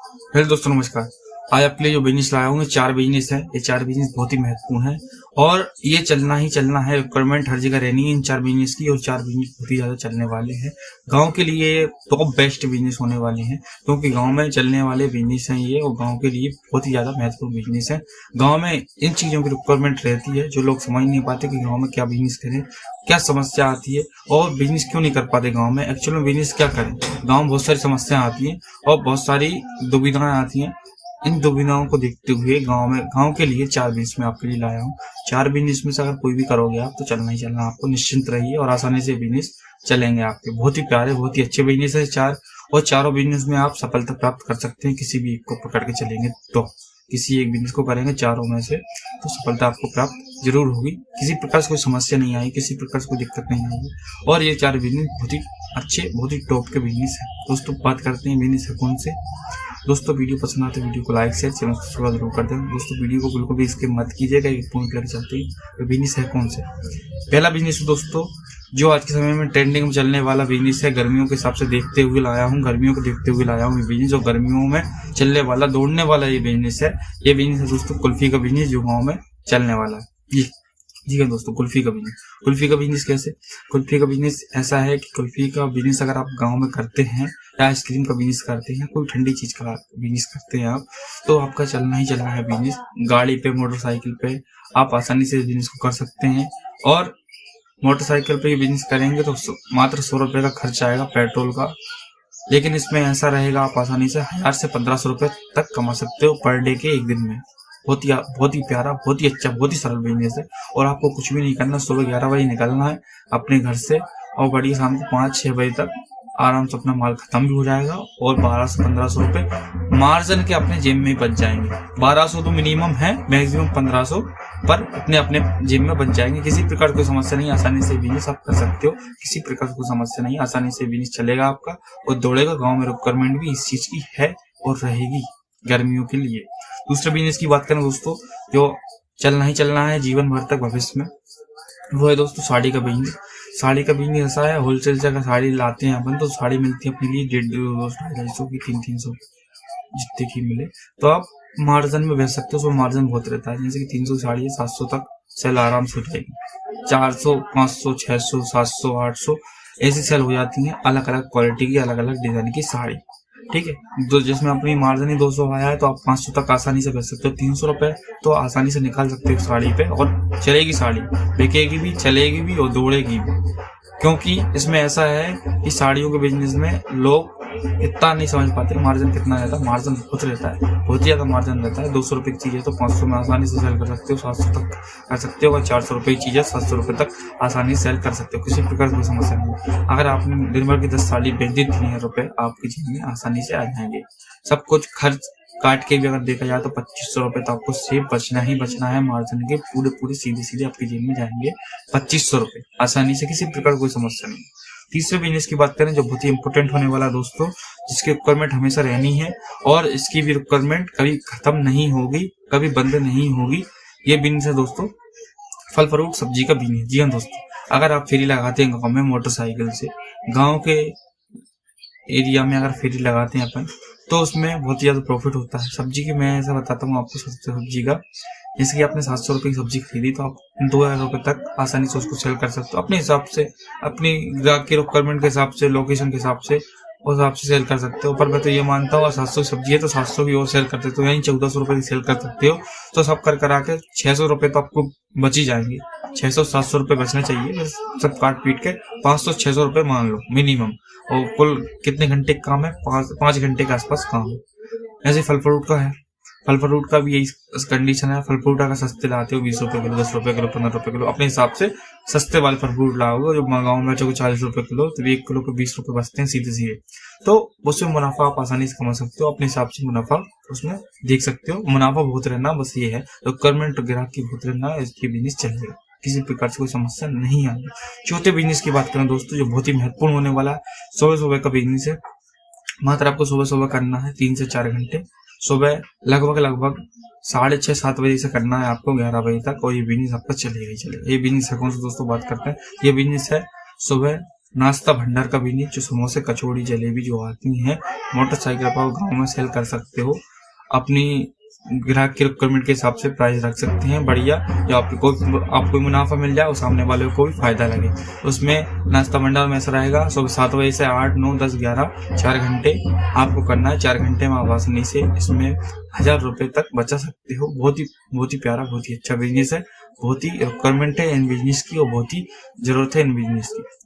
Hello दोस्तों, नमस्कार। आज आपके लिए जो बिजनेस लाया हूँ, 4 बिजनेस है। ये 4 बिजनेस बहुत ही महत्वपूर्ण है और ये चलना ही चलना है। रिक्वायरमेंट हर जगह रहनी है इन 4 बिजनेस की और 4 बिजनेस बहुत ही ज्यादा चलने वाले हैं। गांव के लिए टॉप बेस्ट बिजनेस होने वाले हैं क्योंकि गांव में चलने वाले बिजनेस हैं ये, और गांव के लिए बहुत ही ज्यादा महत्वपूर्ण बिजनेस है। गाँव में इन चीजों की रिक्वायरमेंट रहती है जो लोग समझ नहीं पाते कि गाँव में क्या बिजनेस करें, क्या समस्या आती है और बिजनेस क्यों नहीं कर पाते गांव में। एक्चुअल में बिजनेस क्या करें, गांव में बहुत सारी समस्याएं आती हैं और बहुत सारी दुविधाएं आती हैं। इन दुविधाओं को देखते हुए गांव के लिए 4 बिजनेस में आपके लिए लाया हूँ। 4 बिजनेस में से अगर कोई भी करोगे आप तो चलना ही चलना, आपको निश्चिंत रहिए और आसानी से बिजनेस चलेंगे आपके। बहुत ही प्यारे, बहुत ही अच्छे बिजनेस है 4, और चारों बिजनेस में आप सफलता प्राप्त कर सकते हैं। किसी भी एक को पकड़ के चलेंगे तो, किसी एक बिजनेस को करेंगे चारों में से तो सफलता आपको प्राप्त जरूर होगी। किसी प्रकार से कोई समस्या नहीं आई, किसी प्रकार से कोई दिक्कत नहीं आई, और ये 4 बिजनेस बहुत ही अच्छे, बहुत ही टॉप के बिजनेस है। दोस्तों बात करते हैं बिजनेस है कौन से। दोस्तों वीडियो पसंद आते वीडियो को लाइक शेयर चैनल सब्सक्राइब जरूर कर दें। दोस्तों वीडियो को बिल्कुल भी स्किप मत कीजिएगा, एक पॉइंट लेकर चलते हैं। बिजनेस है कौन से। पहला बिजनेस है दोस्तों जो आज के समय में ट्रेंडिंग में चलने वाला बिजनेस है। गर्मियों के हिसाब से देखते हुए लाया हूँ, गर्मियों को देखते हुए लाया हूँ ये बिजनेस, और गर्मियों में चलने वाला, दौड़ने वाला ये बिजनेस है। ये बिजनेस है दोस्तों कुल्फी का बिजनेस जो गाँव में चलने वाला है। जी हाँ दोस्तों, कुल्फी का बिजनेस। कुल्फी का बिजनेस कैसे। कुल्फी का बिजनेस ऐसा है कि कुल्फी का बिजनेस अगर आप गांव में करते हैं या आइसक्रीम का बिजनेस करते हैं, कोई ठंडी चीज का बिजनेस करते हैं आप, तो आपका चलना ही चलना है बिजनेस। गाड़ी पे, मोटरसाइकिल पे आप आसानी से बिजनेस को कर सकते हैं। और मोटरसाइकिल पे ये बिजनेस करेंगे तो मात्र 100 रुपए का खर्च आएगा पेट्रोल का, लेकिन इसमें ऐसा रहेगा आप आसानी से 1000 से 1500 रुपए तक कमा सकते हो पर डे के, एक दिन में। बहुत ही प्यारा, बहुत ही अच्छा, बहुत ही सरल बिजनेस है। और आपको कुछ भी नहीं करना, सुबह 11 बजे निकलना है अपने घर से और बढ़िया शाम को 5-6 बजे तक आराम से अपना माल खत्म भी हो जाएगा और 1200 से 1500 रुपए मार्जिन के अपने जेब में बच जाएंगे। 1200 तो मिनिमम है, मैक्सिमम 1500 पर अपने जेब में बच जाएंगे। किसी प्रकार की समस्या नहीं, आसानी से बिजनेस आप कर सकते हो। किसी प्रकार की समस्या नहीं, आसानी से बिजनेस चलेगा आपका और दौड़ेगा। गाँव में रिक्वायरमेंट भी इस चीज की है और रहेगी गर्मियों के लिए। दूसरे बिजनेस की बात करें दोस्तों जो चलना ही चलना है जीवन भर तक भविष्य में, वो है दोस्तों साड़ी का बिजनेस। साड़ी का बिजनेस ऐसा है, होलसेल से अगर साड़ी लाते हैं अपन तो साड़ी मिलती है अपने लिए 150-200 की, 300 जितने की मिले तो आप मार्जिन में बेच सकते हो। उसमें मार्जिन बहुत रहता है, जैसे कि 300 साड़ी है 700 तक सेल आराम से हो जाएगी। 400, 500, 600, 700, 800 ऐसी सेल हो जाती है, अलग अलग क्वालिटी की, अलग अलग डिजाइन की साड़ी। ठीक है, तो जिसमें अपनी मार्जिन ही 200 आया है तो आप 500 तक आसानी से बेच सकते हो। 300 रुपए तो आसानी से निकाल सकते हो साड़ी पे, और चलेगी साड़ी, बिकेगी भी, चलेगी भी और दौड़ेगी भी। क्योंकि इसमें ऐसा है कि साड़ियों के बिजनेस में लोग इतना नहीं समझ पाते मार्जिन कितना रहता है। मार्जिन बहुत रहता है, बहुत ही ज्यादा मार्जिन रहता है। 200 रुपए की चीज है तो 500 में आसानी से सेल कर सकते हो, 700 तक कर सकते हो। और 400 रुपए की चीज है 700 रुपए तक आसानी से सेल कर सकते हो। किसी प्रकार की समस्या नहीं है। अगर आपने दिन भर की 10 साड़ी बेच दी, 3000 रुपए आपकी जेब में आसानी से आ जाएंगे। सब कुछ खर्च काट के भी अगर देखा जाए तो 2500 रुपए तो आपको सेफ बचना ही बचना है। मार्जिन के पूरे सीधे आपकी जेब में जाएंगे 2500 रुपए आसानी से, किसी प्रकार कोई समस्या नहीं। तीसरे बिजनेस की बात करें जो बहुत ही इंपोर्टेंट होने वाला दोस्तों, जिसकी रिक्वायरमेंट हमेशा रहनी है और इसकी भी रिक्वायरमेंट कभी खत्म नहीं होगी, कभी बंद नहीं होगी। ये बिजनेस है दोस्तों फल फ्रूट सब्जी का बिजनेस। जी हाँ दोस्तों, अगर आप फेरी लगाते हैं गाँव में मोटरसाइकिल से, गाँव के एरिया में अगर फेरी लगाते हैं अपन तो उसमें बहुत ही ज्यादा प्रॉफिट होता है। सब्जी की मैं ऐसा बताता हूँ आपको, सब्जी का जैसे कि आपने 700 रुपए की सब्जी खरीदी तो आप 2000 रुपए तक आसानी से उसको सेल कर सकते हो अपने हिसाब से, अपनी ग्राहक की रिक्वायरमेंट के हिसाब से, लोकेशन के हिसाब से, उस हिसाब से सेल कर सकते हो। पर मैं तो ये मानता हूँ 700 की सब्जी है तो 700 की और सेल करते हो, यही 1400 रुपए की सेल कर सकते हो। तो सब कर करा के 600 रुपए तो आपको बच ही जाएंगे। 600-700 रुपए बचने चाहिए बस, सब काट पीट के 500-600 रुपए मान लो मिनिमम। और कुल कितने घंटे काम है, 5 घंटे के आसपास काम है। ऐसे फल फ्रूट का है, फल फ्रूट का भी यही कंडीशन है। फल फ्रूट अगर सस्ते लाते हो 20 रुपए किलो, 10 रुपए किलो, 15 रुपए किलो, अपने हिसाब से सस्ते वाले फल फ्रूट लाओगे। जो गाँव में चलो 40 रुपए किलो तो 1 किलो के 20 रुपए बचते हैं सीधे, तो उसमें मुनाफा आप आसानी से कमा सकते हो। अपने हिसाब से मुनाफा उसमें देख सकते हो। मुनाफा बहुत रहना, बस ये है रिक्वायरमेंट ग्राहक की बहुत रहना, इसकी बिजनेस चलेगा, किसी प्रकार से कोई समस्या नहीं आएगी। चौथे बिजनेस की बात करें दोस्तों जो बहुत ही महत्वपूर्ण होने वाला है, सुबह का बिजनेस है। मात्र आपको सुबह करना है 3 से 4 घंटे। सुबह लगभग 6:30-7 बजे से करना है आपको 11 बजे तक, और ये बिजनेस आपका चलेगा ही चलेगा। ये बिजनेस है कौन सा दोस्तों बात करते हैं। ये बिजनेस है सुबह नाश्ता भंडार का बिजनेस, जो समोसे कचौड़ी जलेबी जो आती हैं मोटरसाइकिल पर गाँव में सेल कर सकते हो। अपनी ग्राहक की रिक्वायरमेंट के हिसाब से प्राइस रख सकते हैं बढ़िया, जो आपको मुनाफा मिल जाए और सामने वाले को भी फायदा लगे। उसमें नाश्ता भंडार में ऐसा रहेगा, सुबह 7 बजे से 8, 9, 10, 11 4 घंटे आपको करना है। 4 घंटे में आप आसानी से इसमें 1000 रुपए तक बचा सकते हो। बहुत ही प्यारा, बहुत ही अच्छा बिजनेस है, बहुत ही रिक्वायरमेंट है इन बिजनेस की और बहुत ही जरूरत है इन बिजनेस की।